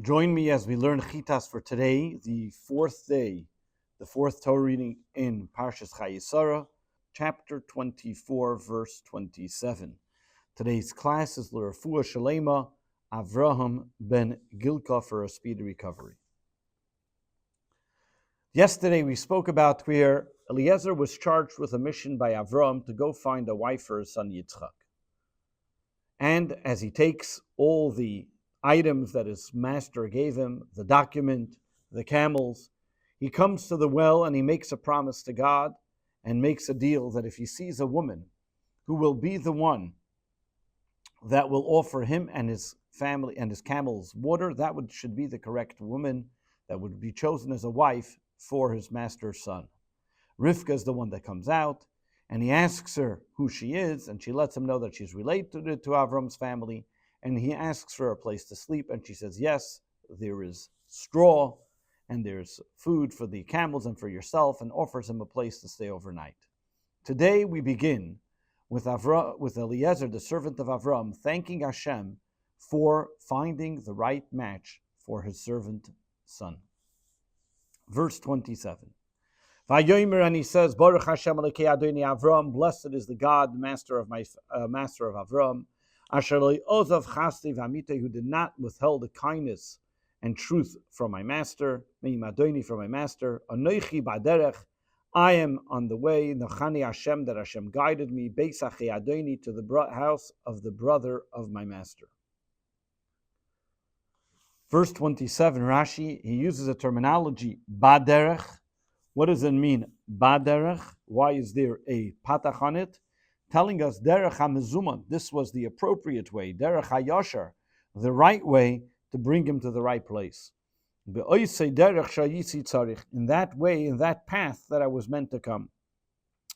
Join me as we learn Chitas for today, the fourth day, the fourth Torah reading in Parshas Chayei Sara, chapter 24, verse 27. Today's class is L'Rafua Shalema Avraham ben Gilka for a speedy recovery. Yesterday we spoke about where Eliezer was charged with a mission by Avram to go find a wife for his son Yitzchak. And as he takes all the items that his master gave him, the document, the camels, he comes to the well and he makes a promise to God and makes a deal that if he sees a woman who will be the one that will offer him and his family and his camels water, that should be the correct woman that would be chosen as a wife for his master's son. Rivka is the one that comes out, and he asks her who she is, and she lets him know that she's related to Avram's family, and he asks for a place to sleep, and she says, yes, there is straw, and there's food for the camels and for yourself, and offers him a place to stay overnight. Today we begin with Eliezer, the servant of Avram, thanking Hashem for finding the right match for his servant son. Verse 27. Vayomer, and he says, Baruch Hashem Elokei Adonai Avram, blessed is the God, master of Avram, Asher lo ozav chasdi v'amitei, who did not withhold the kindness and truth from my master, me'im Adonai, from my master. Anoichi b'derech, I am on the way. Nochani Hashem, that Hashem guided me. Beis achei Adonai, to the house of the brother of my master. Verse 27, Rashi, he uses a terminology, b'derech. What does it mean, b'derech? Why is there a patach on it? Telling us, derech ha-mezuman, this was the appropriate way, derech ha-yashar, the right way to bring him to the right place. Be'oisei derech shayisi tzarich, in that way, in that path that I was meant to come.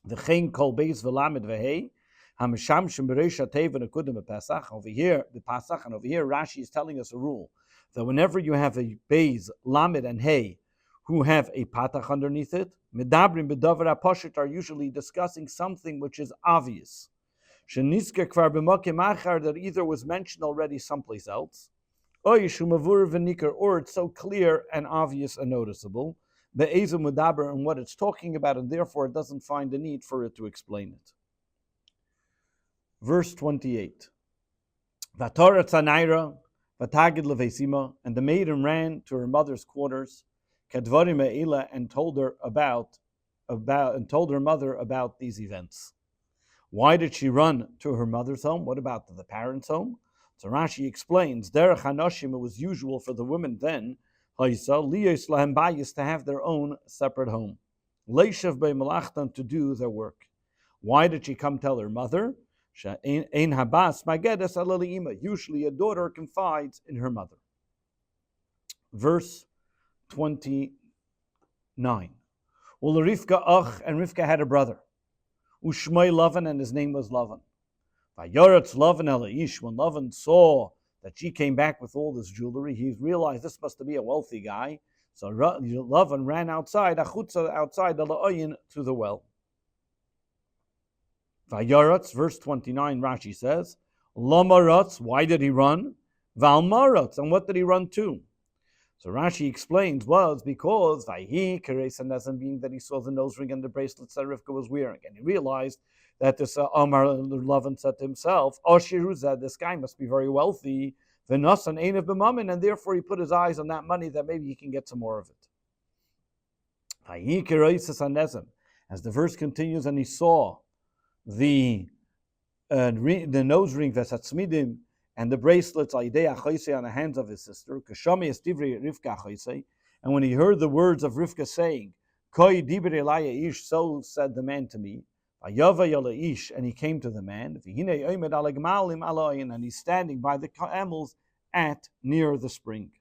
V'chein kol beis v'lamed v'hei, ha-meshamshim b'reish ha-tev v'nekudim b'pesach, over here, the Pasach, and over here Rashi is telling us a rule, that whenever you have a beis, lamed, and hey, who have a patach underneath it, medabrim b'davar ha'pashut, are usually discussing something which is obvious. Shenizker kvar b'makim achar, that either was mentioned already someplace else, or yishu mavur v'nikar, or it's so clear and obvious and noticeable, be'ezu medaber, and what it's talking about, and therefore it doesn't find the need for it to explain it. Verse 28. V'torah tzanaira, v'tagid leveisima, and the maiden ran to her mother's quarters, Kadvarim Me'ila, and told her mother about these events. Why did she run to her mother's home? What about the parents' home? So Rashi explains, Derech Hanoshim, it was usual for the women then, Liyos Lahem Bayis, to have their own separate home. Leishav Be'malachtan, to do their work. Why did she come tell her mother? Ein Habas Magedes Alali Ima. Usually a daughter confides in her mother. Verse 29. Well, Rivka ach, and Rivka had a brother. Ushmei Lavan, and his name was Lavan. Vayoretz Lavan Elaish, when Lavan saw that she came back with all this jewelry, he realized this must be a wealthy guy. So Lavan ran outside, achutza, outside the la'oyin, to the well. Vayoretz, verse 29, Rashi says, Lamaratz, why did he run? Valmaratz, and what did he run to? So Rashi explains, was because Vayhi Keresan doesn't mean that he saw the nose ring and the bracelets that Rivka was wearing, and he realized that this Amar Lavan said to himself, Oshiruzah, this guy must be very wealthy, Venasan Ein of B'mamin, and therefore he put his eyes on that money that maybe he can get some more of it. Vayhi Keresan Nezem, as the verse continues, and he saw the nose ring Vesatzmidim, and the bracelets on the hands of his sister, and when he heard the words of Rivka saying, so said the man to me, and he came to the man, and he's standing by the camels near the spring.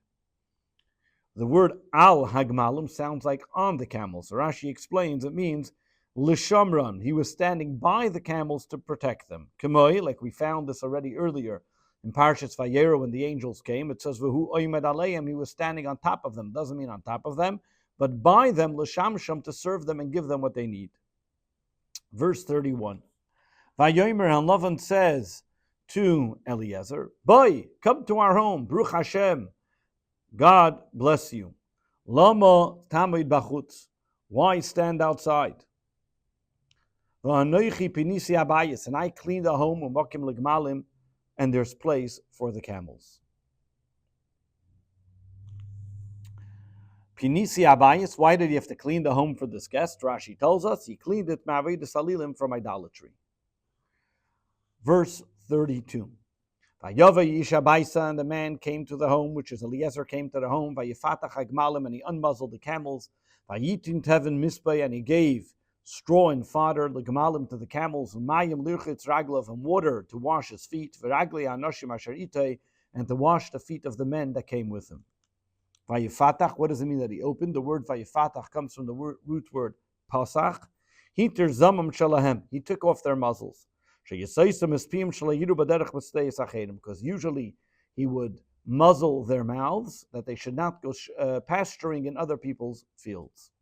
The word al hagmalim sounds like on the camels. So Rashi explains it means lishamran. He was standing by the camels to protect them. Kamoi, like we found this already earlier, in Parshas Vayera, when the angels came, it says, "V'hu oimed aleim," he was standing on top of them. Doesn't mean on top of them, but by them, l'shamsham, to serve them and give them what they need. Verse 31. Vayomer, and Lavan says to Eliezer, "Boy, come to our home, Baruch Hashem. God bless you. Lama tamid bachutz. Why stand outside? V'anoichi pinisi abayis, and I clean the home u'makim legmalim, and there's place for the camels. Pinisi abayis, why did he have to clean the home for this guest? Rashi tells us he cleaned it ma'aved salilim from idolatry. Verse 32. Vayova yisha baisa, and the man came to the home, which is Eliezer came to the home. Vayifatach hagmalim, and he unmuzzled the camels. Vayitin tevin mispay, and he gave straw and fodder, the gemalim to the camels, mayim lirchitz raglav, and water to wash his feet, v'ragli anoshim asher itay, and to wash the feet of the men that came with him. Vayifatach, what does it mean that he opened? The word vayifatach comes from the root word pasach. Hiter zamam shalahem, he took off their muzzles. Because usually he would muzzle their mouths, that they should not go pasturing in other people's fields.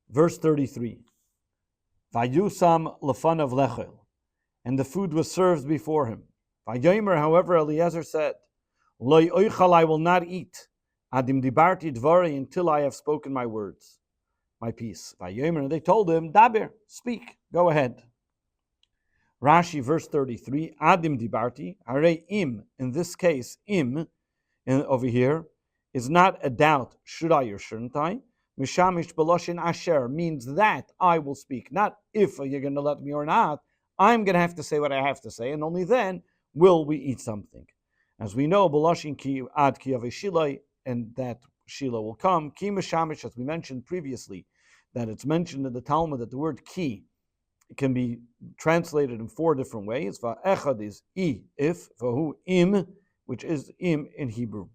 Verse 33. Vayusam lefanav lechel, and the food was served before him. Vayomer, however, Eliezer said, Lo oichal, I will not eat, adim dibarti dvari, until I have spoken my words, my peace. Vayomer, and they told him, Daber, speak, go ahead. Rashi, verse 33, Adim dibarti, hare im, in this case, im, over here, is not a doubt, should I or shouldn't I? Mishamish beloshin asher, means that I will speak, not if you're going to let me or not. I'm going to have to say what I have to say, and only then will we eat something. As we know, beloshin ki ad ki aveshilai, and that Sheila will come. Ki mishamish, as we mentioned previously, that it's mentioned in the Talmud that the word ki can be translated in 4 different ways. Va'echad is I, if, vahu im, which is im in Hebrew.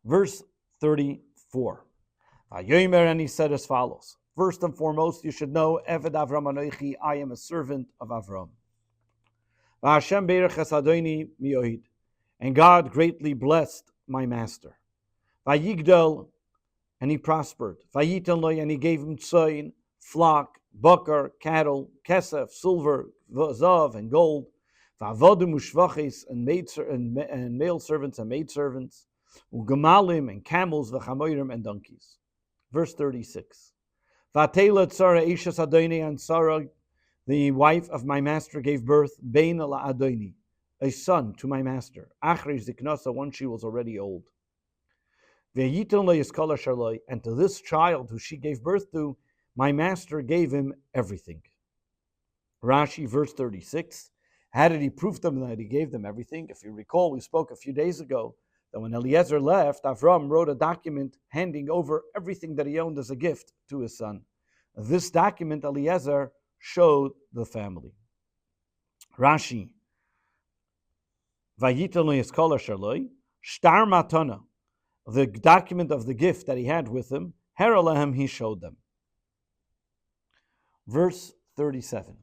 Verse 34. Vayomer, and he said as follows. First and foremost, you should know, Eved Avram Anoichi, I am a servant of Avram. Va'Hashem beirech es Adoni miyohid, and God greatly blessed my master. Vayigdal, and he prospered. Vayitan loy, and he gave him tzoyin, flock, bakar, cattle, kesef, silver, zav, and gold, va'avodim u'shvachis, and male servants and maidservants, u'gamalim, and camels, v'chamoirim, and donkeys. Verse 36. Va'telat Sara ishas Adoni, and Sarah, the wife of my master, gave birth, bein la Adoni, a son to my master. Achri ziknasa, once she was already old. Ve'yiton lo yiskala sharloi, and to this child who she gave birth to, my master gave him everything. Rashi, verse 36. How did he prove them that he gave them everything? If you recall, we spoke a few days ago that when Eliezer left, Avram wrote a document handing over everything that he owned as a gift to his son. This document, Eliezer showed the family. Rashi, Vayiton lo yiskala sharloi, shtar matana, the document of the gift that he had with him, Heralahem, he showed them. Verse 37.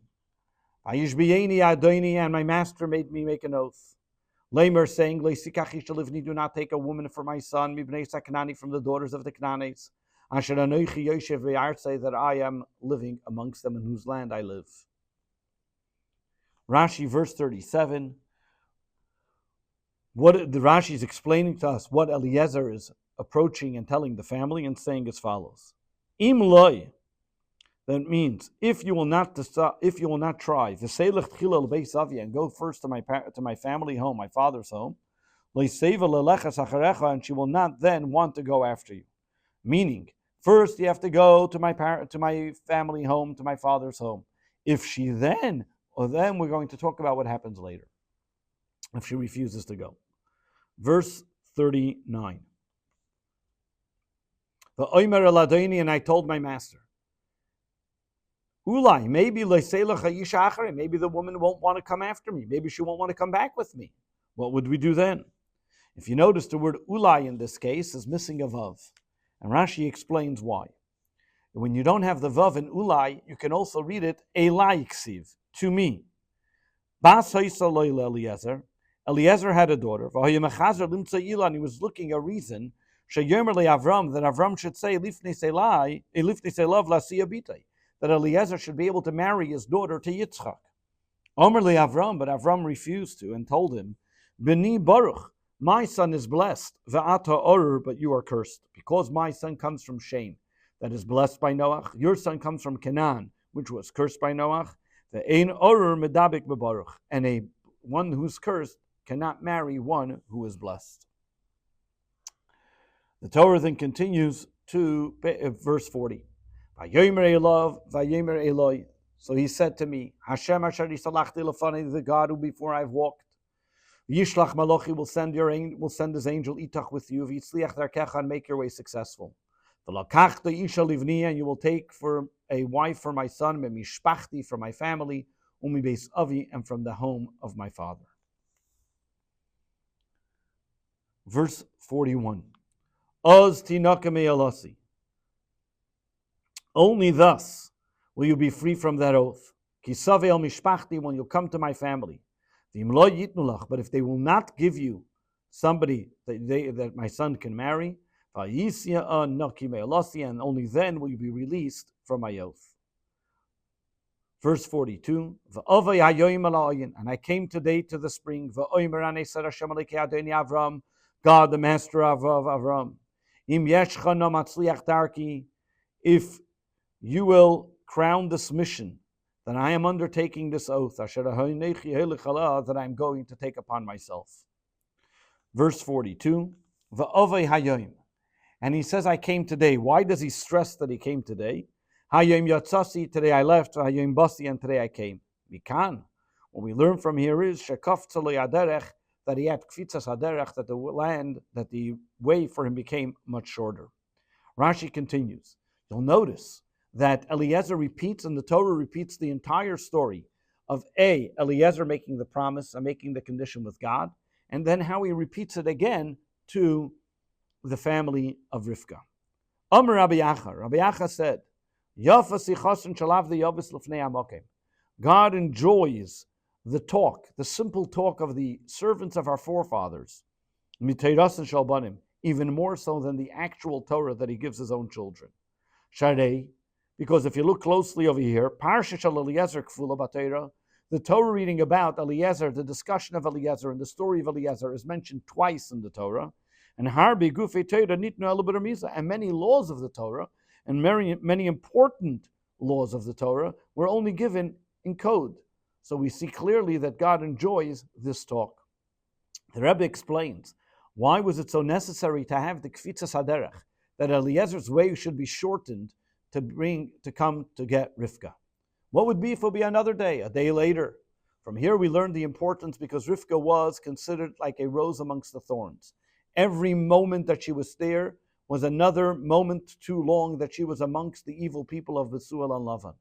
Ayishbiyeni Adoni, and my master made me make an oath. Lamer, saying, do not take a woman for my son, mibnei Sakanani, from the daughters of the Canaanites. Asher anoichi yoshev ve'artzei, that I am living amongst them, in whose land I live. Rashi, verse 37. What the Rashi is explaining to us what Eliezer is approaching and telling the family, and saying as follows: Im loy, that means if you will not try and go first to my family home, my father's home, and she will not then want to go after you. Meaning, first you have to go to my family home, to my father's home. If she then we're going to talk about what happens later, if she refuses to go. Verse 39. The Omer Eladoni, and I told my master, Ulai, maybe the woman won't want to come after me. Maybe she won't want to come back with me. What would we do then? If you notice, the word ulai in this case is missing a vav. And Rashi explains why. When you don't have the vav in ulai, you can also read it elai ksiv, to me. Bas Eliezer. Eliezer had a daughter, and he was looking a reason that Avram should say that Eliezer should be able to marry his daughter to Yitzchak. Omer le Avram, but Avram refused to and told him, Beni Baruch, My son is blessed, ve'ata orur, but you are cursed, because my son comes from Shem, that is blessed by Noach. Your son comes from Canaan, which was cursed by Noach. Ve'ein orur medabik bebaruch, and a one who's cursed cannot marry one who is blessed. The Torah then continues to verse 40. Vayomer Elov, Vayomer Eloi. So he said to me, Hashem asher yisalachti lefani, the God who before I've walked. Yishlach Malochi will send his angel Itach with you. V'yitzliach darkecha, and make your way successful. V'lakachta isha livni, and you will take for a wife for my son, memishpachti, from my family, umibeis avi, and from the home of my father. Verse 41. Oz tinakame alasi. Only thus will you be free from that oath. Kisave el mishpachti, when you come to my family. But if they will not give you somebody that my son can marry, and only then will you be released from my oath. Verse 42, and I came today to the spring, God, the master of Avram, if you will crown this mission, then I am undertaking this oath that I am going to take upon myself. Verse 42, and he says, I came today. Why does he stress that he came today? Today I left, and today I came. Mikan. What we learn from here is that he had kfitzas haderech, that the way for him became much shorter. Rashi continues. You'll notice that Eliezer repeats, and the Torah repeats the entire story of Eliezer making the promise and making the condition with God, and then how he repeats it again to the family of Rivka. Amar Rabbi Acha said, God enjoys the talk, the simple talk of the servants of our forefathers, even more so than the actual Torah that he gives his own children. Chayei, because if you look closely over here, the Torah reading about Eliezer, the discussion of Eliezer and the story of Eliezer is mentioned twice in the Torah, and many laws of the Torah and many important laws of the Torah were only given in code. So we see clearly that God enjoys this talk. The Rebbe explains, why was it so necessary to have the kfitzas haderech, that Eliezer's way should be shortened to come to get Rivka? What would be if it would be another day, a day later? From here we learn the importance, because Rivka was considered like a rose amongst the thorns. Every moment that she was there was another moment too long that she was amongst the evil people of Besuel and Lavan.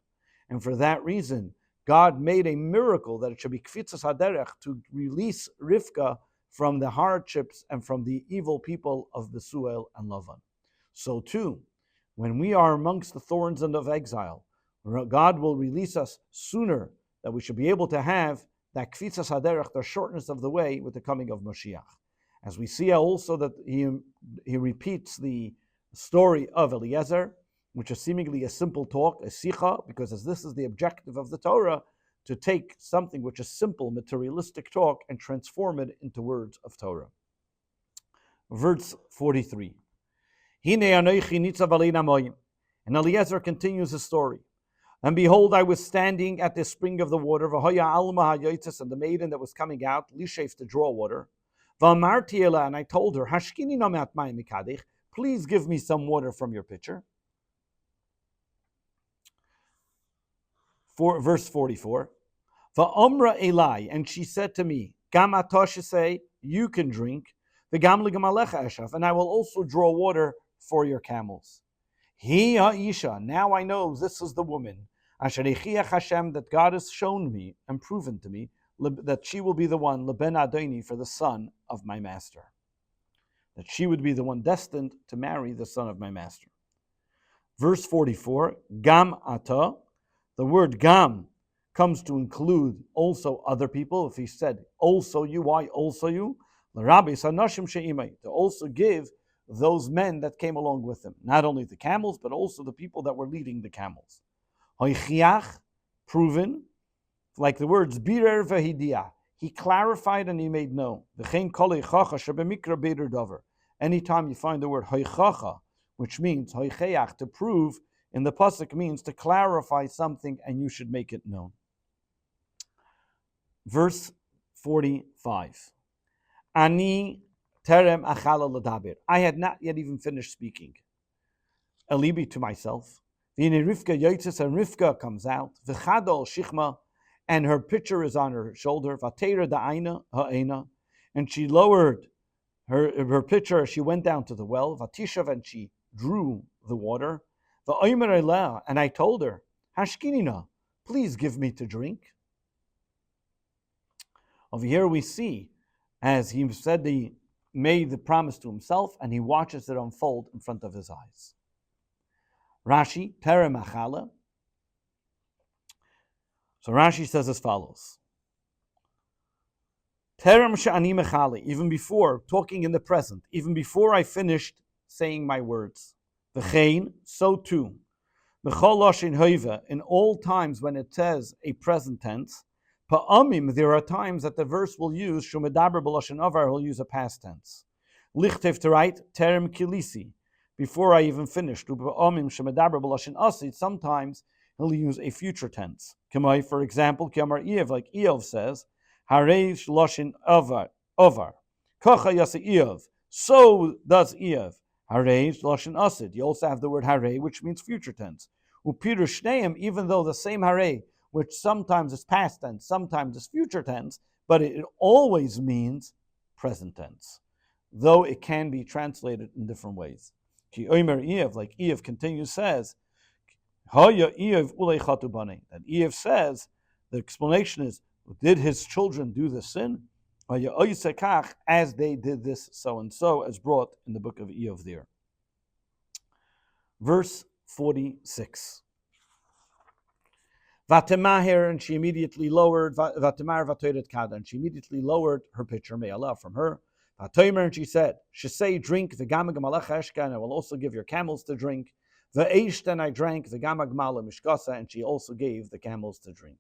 And for that reason, God made a miracle that it should be kfitzas haderech to release Rivka from the hardships and from the evil people of Besuel and Lavan. So too, when we are amongst the thorns and of exile, God will release us sooner, that we should be able to have that kfitzas haderech, the shortness of the way, with the coming of Mashiach. As we see also that he repeats the story of Eliezer, which is seemingly a simple talk, a sicha, because as this is the objective of the Torah, to take something which is simple, materialistic talk and transform it into words of Torah. Verse 43. And Eliezer continues his story. And behold, I was standing at the spring of the water, and the maiden that was coming out, Lishef, to draw water. And I told her, please give me some water from your pitcher. Verse 44. Va'omra Eli, and she said to me, Gam say, you can drink. V'gam ligam eshaf, and I will also draw water for your camels. Hi ha'isha, now I know this is the woman, asher echiach Hashem, that God has shown me and proven to me, that she will be the one, leben adoni, for the son of my master. That she would be the one destined to marry the son of my master. Verse 44, Gam ata, the word gam comes to include also other people. If he said also you, why also you? To also give those men that came along with him, not only the camels, but also the people that were leading the camels. Proven, like the words birer v'hidia, He clarified and he made known. Anytime you find the word hoichacha, which means hoicheach, to prove, in the pasuk means to clarify something, and you should make it known. Verse 45. Ani terem achala ladabir. I had not yet even finished speaking. Elibi, to myself. V'ine Rivka yotzes, and Rivka comes out. V'chadol shichma, and her pitcher is on her shoulder. V'teira da'aina ha'ena, and she lowered her pitcher. She went down to the well. V'tishav, and she drew the water. V'omer eleh, and I told her, Hashkinina, please give me to drink. Over here we see, as he said, he made the promise to himself, and he watches it unfold in front of his eyes. Rashi, terem achala. So Rashi says as follows. Terem she'ani mechale, even before, talking in the present, even before I finished saying my words. V'chein, so too. B'chol loshin hoiva, in all times when it says a present tense, pa'amim, there are times that the verse will use, shumedaber b'loshin avar, he'll use a past tense. Lichtev, to write, terem kilisi, before I even finished. Sometimes he'll use a future tense. For example, like Eov says, Hareish Loshin Ovar. Kacha Yasa Eov. So does Eov. Hareish Loshin Asid. You also have the word Harei, which means future tense. Upiru Shneim, even though the same Harei, which sometimes is past tense, sometimes is future tense, but it always means present tense, though it can be translated in different ways. Ki Omer Eov, like Eov continues, says, Haya Eov ulei chatubane. That Eov says, the explanation is, did his children do the sin? Haya oisekach, as they did this so and so, as brought in the book of Eov there. Verse 46. Vatemaher, and she immediately lowered, Vatemar vatoiret kada, and she immediately lowered her pitcher, may Allah, from her. Vatoimer, and she said, Shesei, drink, v'gamag malach eshka, and I will also give your camels to drink. V'eisht, and I drank, v'gamag mala mishkasa, and she also gave the camels to drink.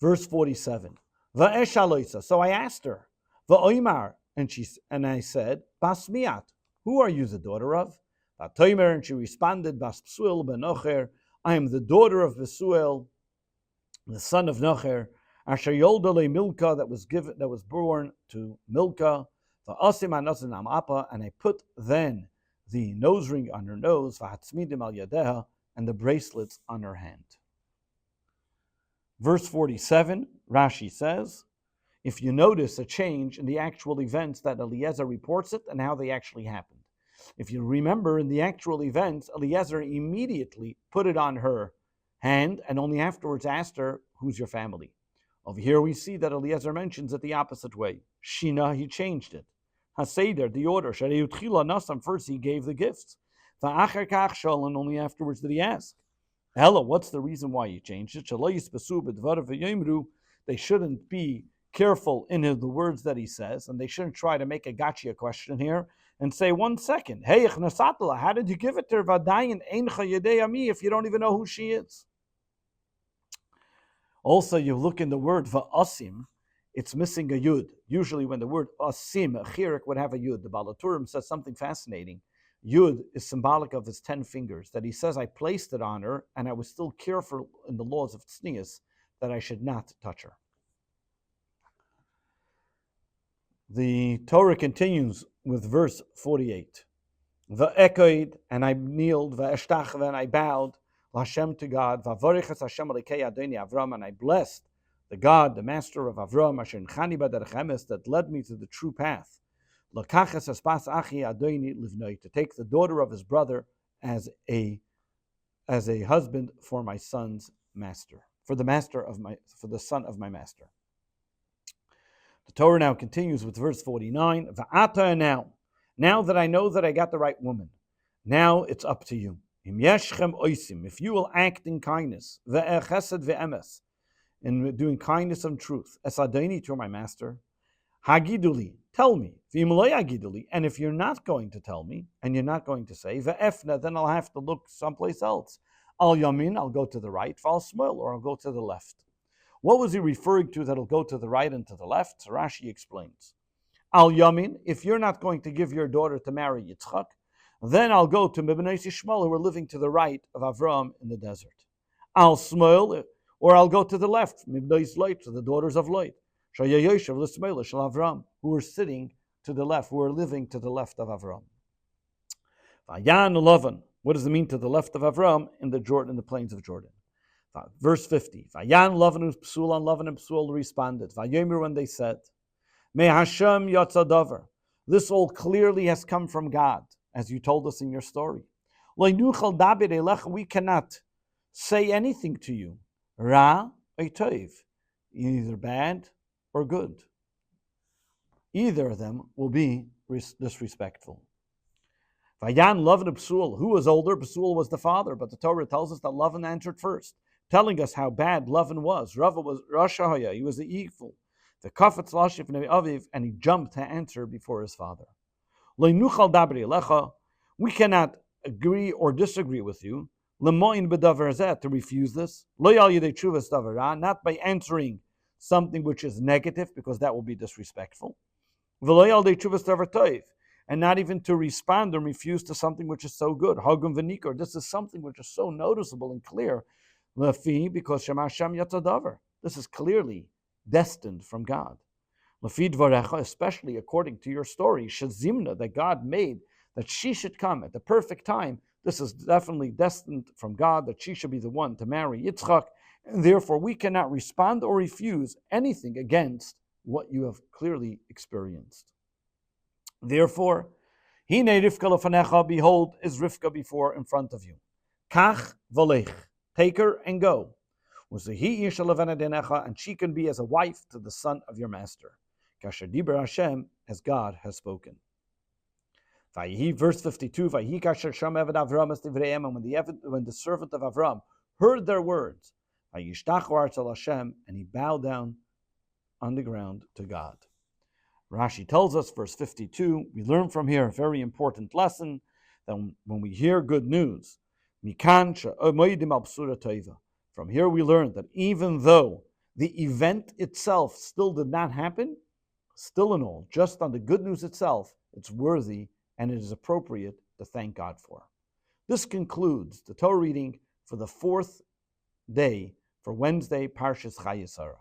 Verse 47. V'esh aloisa, so I asked her, v'oimar, and I said, Bas miat, who are you the daughter of? Vatoimer, and she responded, Bas psuel ben Nocher, I am the daughter of Besuel, the son of Nocher, Asher Yoldale Milka, that was born to Milka, Va'asim Anasanam Appa, and I put then the nose ring on her nose, Va'atzmidim al Yadeha, and the bracelets on her hand. Verse 47, Rashi says, if you notice a change in the actual events that Eliezer reports it and how they actually happened. If you remember, in the actual events, Eliezer immediately put it on her hand and only afterwards asked her, who's your family? Over here we see that Eliezer mentions it the opposite way. Shina, he changed it. Haseder, the order. Sharei Nasam, first he gave the gifts. Va'acher kach shal, and only afterwards did he ask. Ella, what's the reason why he changed it? They shouldn't be careful in the words that he says, and they shouldn't try to make a gotcha question here and say, 1 second, hey, how did you give it to her? If you don't even know who she is. Also, you look in the word va'asim, it's missing a yud. Usually when the word asim, a chirik, would have a yud. The Balaturim says something fascinating. Yud is symbolic of his 10 fingers, that he says, I placed it on her, and I was still careful in the laws of tznius that I should not touch her. The Torah continues with verse 48. Va'ekoid, and I kneeled, va'eshtachve, and I bowed, Hashem, to God, va'voriches Hashem alikei Adoni Avram, and I blessed the God, the master of Avram, Asher nchani b'derech emes, that led me to the true path. Lakaches aspas achi Adoni livnoi, to take the daughter of his brother as a husband for my son's master, for the son of my master. The Torah now continues with verse 49. Va'ata, now that I know that I got the right woman, now it's up to you. If you will act in kindness, ve'echesed ve'emes, in doing kindness and truth, esadoni, to my master, hagiduli, tell me, v'imloi, and if you're not going to tell me, and you're not going to say, ve'efna, then I'll have to look someplace else. Al yamin, I'll go to the right, v'al smol, or I'll go to the left. What was he referring to that'll go to the right and to the left? So Rashi explains. Al Yamin, if you're not going to give your daughter to marry Yitzchak, then I'll go to Mibnei Shmuel, who are living to the right of Avram in the desert. Al Smuel, or I'll go to the left, Mibnei Lot, to the daughters of Lot, Chayei Sara shel Avram, who are sitting to the left, who are living to the left of Avram. Vayan 11. What does it mean to the left of Avram in the plains of Jordan? Verse 50. Vayan Lavan and Psul, and Lavan and Psul responded. Vayomer, when they said, Me Hashem Yatzadavar. This all clearly has come from God, as you told us in your story. We cannot say anything to you. Ra Eitov, either bad or good. Either of them will be disrespectful. Vayan Lavan and Psul. Who was older? Psul was the father, but the Torah tells us that Lavan answered first, telling us how bad Lavan was. Rava was Rashahaya, he was the evil. The kafetz lashif nevi aviv, and he jumped to answer before his father. We cannot agree or disagree with you. To refuse this, not by answering something which is negative, because that will be disrespectful, and not even to respond and refuse to something which is so good. This is something which is so noticeable and clear, because this is clearly destined from God. Especially according to your story, Shazimna, that God made that she should come at the perfect time. This is definitely destined from God, that she should be the one to marry Yitzchak, and therefore we cannot respond or refuse anything against what you have clearly experienced. Therefore, Hine Rivka lefanecha, behold, is Rivka before in front of you. Kach v'lech, take her and go. And she can be as a wife to the son of your master. Kasher Dibur Hashem, as God has spoken. Verse 52. And when the servant of Avram heard their words, and he bowed down on the ground to God. Rashi tells us, verse 52, we learn from here a very important lesson, that when we hear good news, from here we learn that even though the event itself still did not happen, still in all, just on the good news itself, it's worthy and it is appropriate to thank God for. This concludes the Torah reading for the fourth day for Wednesday, Parshas Chayei Sara.